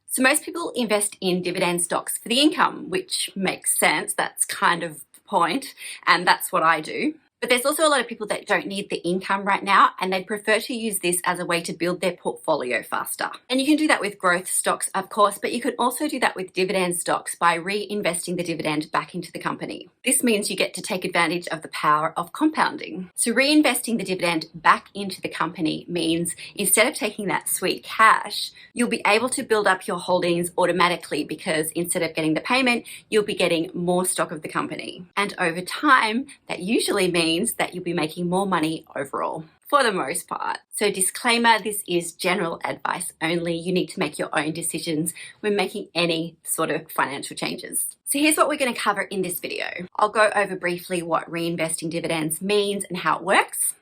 So most people invest in dividend stocks for the income, which makes sense. That's kind of the point, and that's what I do. But there's also a lot of people that don't need the income right now, and they prefer to use this as a way to build their portfolio faster. And you can do that with growth stocks, of course, but you can also do that with dividend stocks by reinvesting the dividend back into the company. This means you get to take advantage of the power of compounding. So reinvesting the dividend back into the company means instead of taking that sweet cash, you'll be able to build up your holdings automatically, because instead of getting the payment, you'll be getting more stock of the company. And over time, that usually means that you'll be making more money overall, for the most part. So disclaimer, this is general advice only. You need to make your own decisions when making any sort of financial changes. So here's what we're going to cover in this video. I'll go over briefly what reinvesting dividends means and how it works.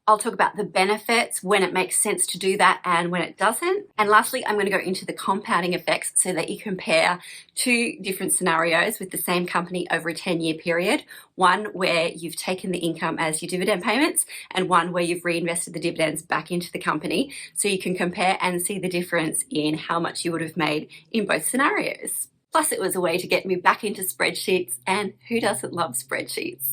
I'll talk about the benefits, when it makes sense to do that and when it doesn't. And lastly, I'm going to go into the compounding effects so that you compare two different scenarios with the same company over a 10-year period. One where you've taken the income as your dividend payments, and one where you've reinvested the dividends back into the company. So you can compare and see the difference in how much you would have made in both scenarios. Plus, it was a way to get me back into spreadsheets, and who doesn't love spreadsheets?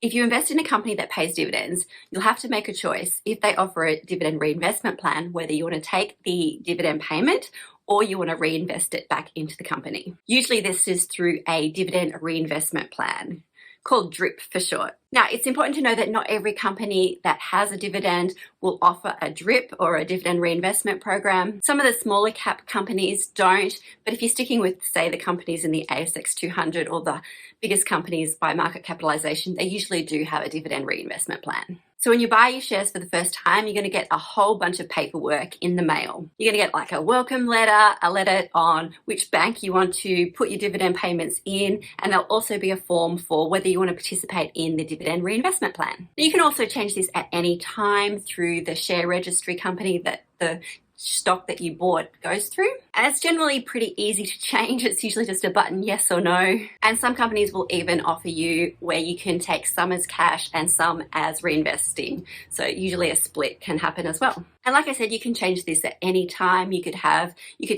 If you invest in a company that pays dividends, you'll have to make a choice if they offer a dividend reinvestment plan, whether you want to take the dividend payment or you want to reinvest it back into the company. Usually this is through a dividend reinvestment plan, called DRIP for short. Now, it's important to know that not every company that has a dividend will offer a DRIP or a dividend reinvestment program. Some of the smaller cap companies don't, but if you're sticking with, say, the companies in the ASX 200 or the biggest companies by market capitalization, they usually do have a dividend reinvestment plan. So when you buy your shares for the first time, you're going to get a whole bunch of paperwork in the mail. You're going to get like a welcome letter, a letter on which bank you want to put your dividend payments in, and there'll also be a form for whether you want to participate in the dividend reinvestment plan. You can also change this at any time through the share registry company that the stock that you bought goes through. And it's generally pretty easy to change. It's usually just a button yes or no. And some companies will even offer you where you can take some as cash and some as reinvesting. So usually a split can happen as well. And like I said, you can change this at any time. You could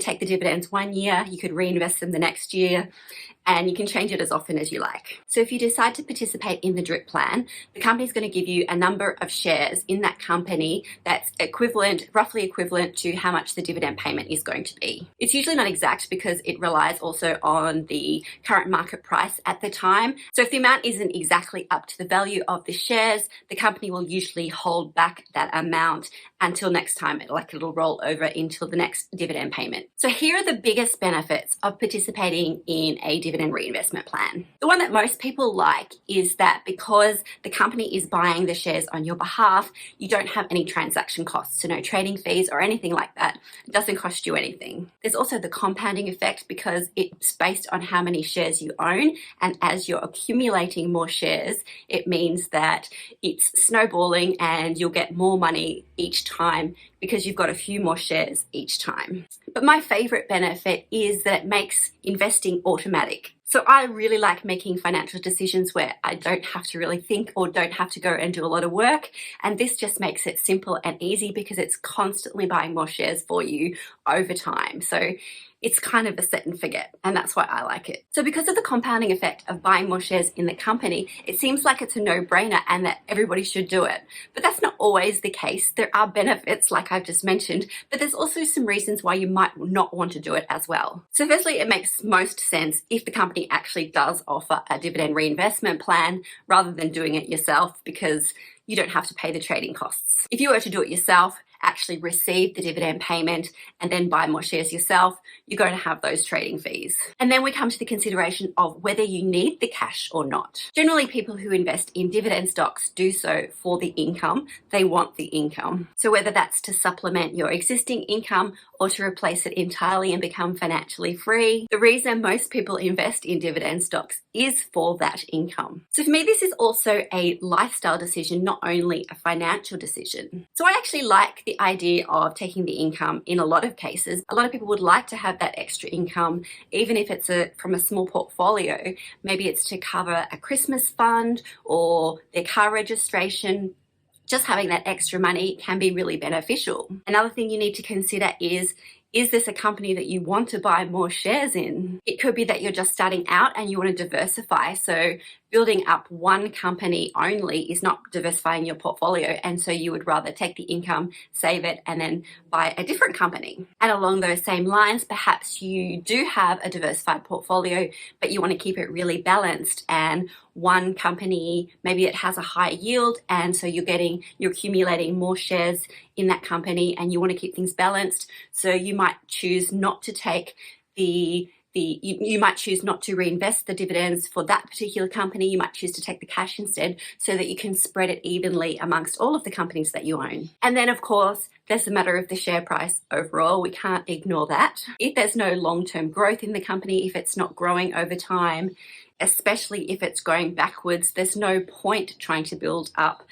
take the dividends 1 year, you could reinvest them the next year, and you can change it as often as you like. So if you decide to participate in the DRIP plan, the company's going to give you a number of shares in that company that's roughly equivalent to how much the dividend payment is going to be. It's usually not exact because it relies also on the current market price at the time. So if the amount isn't exactly up to the value of the shares, the company will usually hold back that amount until next time, it'll roll over until the next dividend payment. So here are the biggest benefits of participating in a dividend reinvestment plan. The one that most people like is that because the company is buying the shares on your behalf, you don't have any transaction costs, so no trading fees or anything like that. It doesn't cost you anything. There's also the compounding effect because it's based on how many shares you own, and as you're accumulating more shares, it means that it's snowballing and you'll get more money each time because you've got a few more shares each time. But my favorite benefit is that it makes investing automatic. So I really like making financial decisions where I don't have to really think or don't have to go and do a lot of work. And this just makes it simple and easy because it's constantly buying more shares for you over time. So it's kind of a set and forget, and that's why I like it. So because of the compounding effect of buying more shares in the company, it seems like it's a no-brainer and that everybody should do it. But that's not always the case. There are benefits, like I've just mentioned, but there's also some reasons why you might not want to do it as well. So firstly, it makes most sense if the company actually does offer a dividend reinvestment plan rather than doing it yourself, because you don't have to pay the trading costs. If you were to do it yourself, actually receive the dividend payment and then buy more shares yourself, you're going to have those trading fees. And then we come to the consideration of whether you need the cash or not. Generally, people who invest in dividend stocks do so for the income. They want the income. So whether that's to supplement your existing income or to replace it entirely and become financially free, the reason most people invest in dividend stocks is for that income. So for me, this is also a lifestyle decision, not only a financial decision. So I actually like the idea of taking the income in a lot of cases. A lot of people would like to have that extra income, even if it's from a small portfolio. Maybe it's to cover a Christmas fund or their car registration. Just having that extra money can be really beneficial. Another thing you need to consider is Is this a company that you want to buy more shares in? It could be that you're just starting out and you want to diversify. So building up one company only is not diversifying your portfolio. And so you would rather take the income, save it, and then buy a different company. And along those same lines, perhaps you do have a diversified portfolio, but you want to keep it really balanced, and one company, maybe it has a high yield, and so you're accumulating more shares in that company and you want to keep things balanced. So you might choose not to take you might choose not to reinvest the dividends for that particular company. You might choose to take the cash instead so that you can spread it evenly amongst all of the companies that you own. And then, of course, there's a matter of the share price overall. We can't ignore that. If there's no long-term growth in the company, if it's not growing over time, especially if it's going backwards, there's no point trying to build up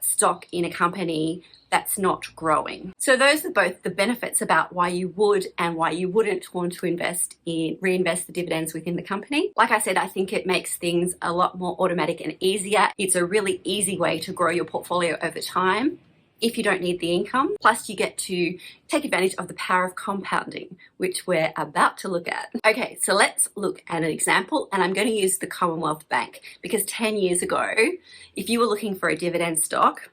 stock in a company that's not growing. So those are both the benefits about why you would and why you wouldn't want to reinvest the dividends within the company. Like I said, I think it makes things a lot more automatic and easier. It's a really easy way to grow your portfolio over time if you don't need the income. Plus you get to take advantage of the power of compounding, which we're about to look at. Okay, so let's look at an example, and I'm going to use the Commonwealth Bank because 10 years ago, if you were looking for a dividend stock,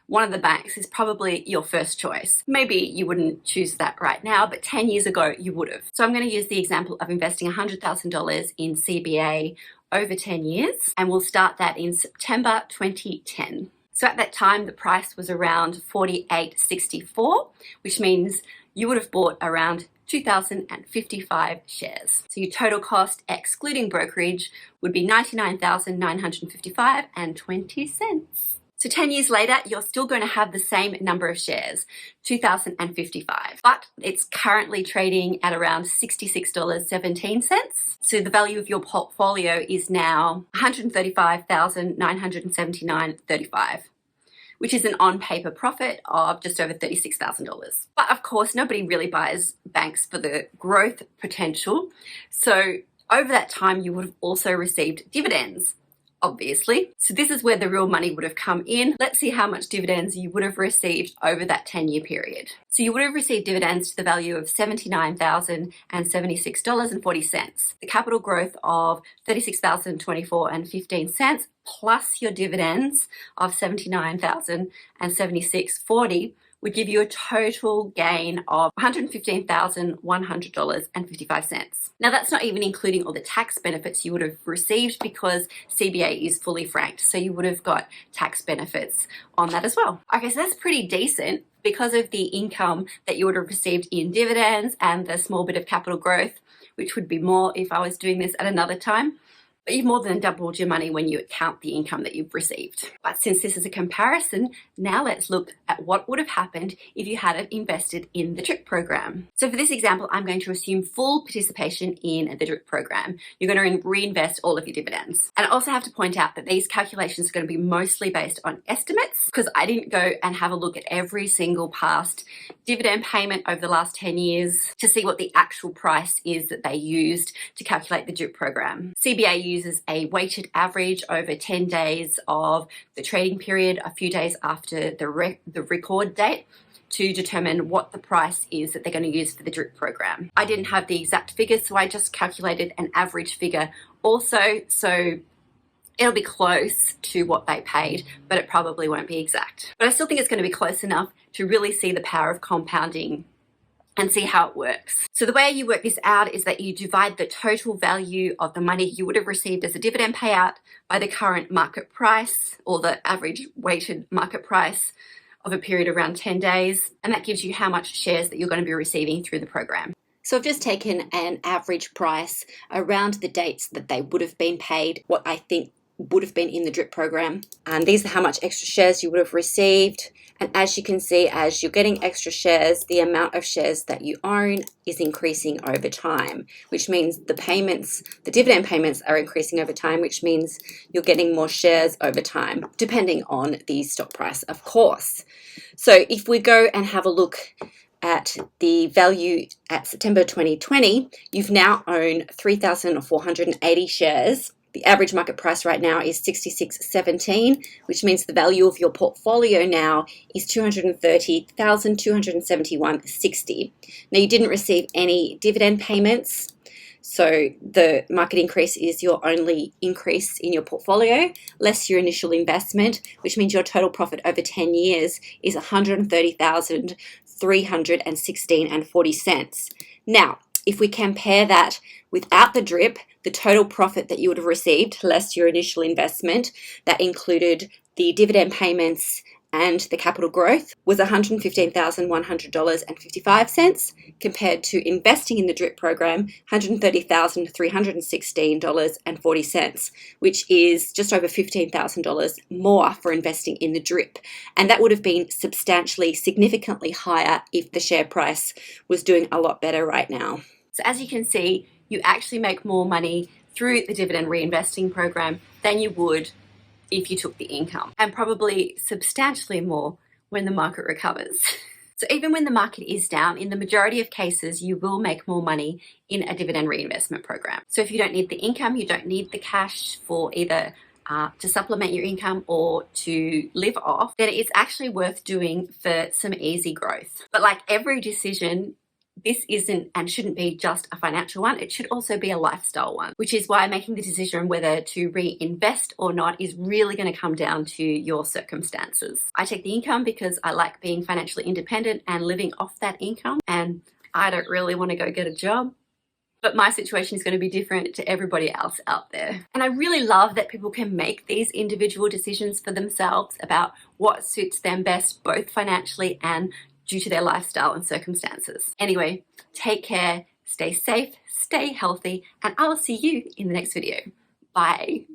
one of the banks is probably your first choice. Maybe you wouldn't choose that right now, but 10 years ago you would have. So I'm going to use the example of investing $100,000 in CBA over 10 years, and we'll start that in September 2010. So at that time, the price was around $48.64, which means you would have bought around 2,055 shares. So your total cost, excluding brokerage, would be $99,955.20. So 10 years later, you're still going to have the same number of shares, 2,055, but it's currently trading at around $66.17. So the value of your portfolio is now $135,979.35. which is an on-paper profit of just over $36,000. But of course, nobody really buys banks for the growth potential. So over that time, you would have also received dividends, obviously. So this is where the real money would have come in. Let's see how much dividends you would have received over that 10-year period. So you would have received dividends to the value of $79,076.40. The capital growth of $36,024.15 plus your dividends of $79,076.40 would give you a total gain of $115,100.55. Now that's not even including all the tax benefits you would have received because CBA is fully franked, so you would have got tax benefits on that as well. Okay, so that's pretty decent because of the income that you would have received in dividends and the small bit of capital growth, which would be more if I was doing this at another time. But you've more than doubled your money when you count the income that you've received. But since this is a comparison, now let's look at what would have happened if you hadn't invested in the DRIP program. So for this example, I'm going to assume full participation in the DRIP program. You're going to reinvest all of your dividends. And I also have to point out that these calculations are going to be mostly based on estimates because I didn't go and have a look at every single past dividend payment over the last 10 years to see what the actual price is that they used to calculate the DRIP program. CBA uses a weighted average over 10 days of the trading period, a few days after the record date, to determine what the price is that they're going to use for the DRIP program. I didn't have the exact figures, so I just calculated an average figure also, so it'll be close to what they paid, but it probably won't be exact. But I still think it's going to be close enough to really see the power of compounding and see how it works. So the way you work this out is that you divide the total value of the money you would have received as a dividend payout by the current market price or the average weighted market price of a period around 10 days. And that gives you how much shares that you're going to be receiving through the program. So I've just taken an average price around the dates that they would have been paid, what I think would have been in the DRIP program. And these are how much extra shares you would have received. And as you can see, as you're getting extra shares, the amount of shares that you own is increasing over time, which means the dividend payments are increasing over time, which means you're getting more shares over time, depending on the stock price, of course. So if we go and have a look at the value at September 2020, you've now owned 3,480 shares The average market price right now is 66.17, which means the value of your portfolio now is 230,271.60. Now, you didn't receive any dividend payments, so the market increase is your only increase in your portfolio, less your initial investment, which means your total profit over 10 years is 130,316.40. Now, if we compare that without the drip, the total profit that you would have received, less your initial investment, that included the dividend payments and the capital growth, was $115,100.55, compared to investing in the DRIP program, $130,316.40, which is just over $15,000 more for investing in the DRIP. And that would have been substantially, significantly higher if the share price was doing a lot better right now. So as you can see, you actually make more money through the dividend reinvesting program than you would if you took the income, and probably substantially more when the market recovers. So even when the market is down, in the majority of cases, you will make more money in a dividend reinvestment program. So if you don't need the income, you don't need the cash for either to supplement your income or to live off, then it's actually worth doing for some easy growth. But like every decision, this isn't and shouldn't be just a financial one. It should also be a lifestyle one, which is why making the decision whether to reinvest or not is really going to come down to your circumstances. I take the income because I like being financially independent and living off that income, and I don't really want to go get a job. But my situation is going to be different to everybody else out there. And I really love that people can make these individual decisions for themselves about what suits them best, both financially and due to their lifestyle and circumstances. Anyway, take care, stay safe, stay healthy, and I will see you in the next video. Bye.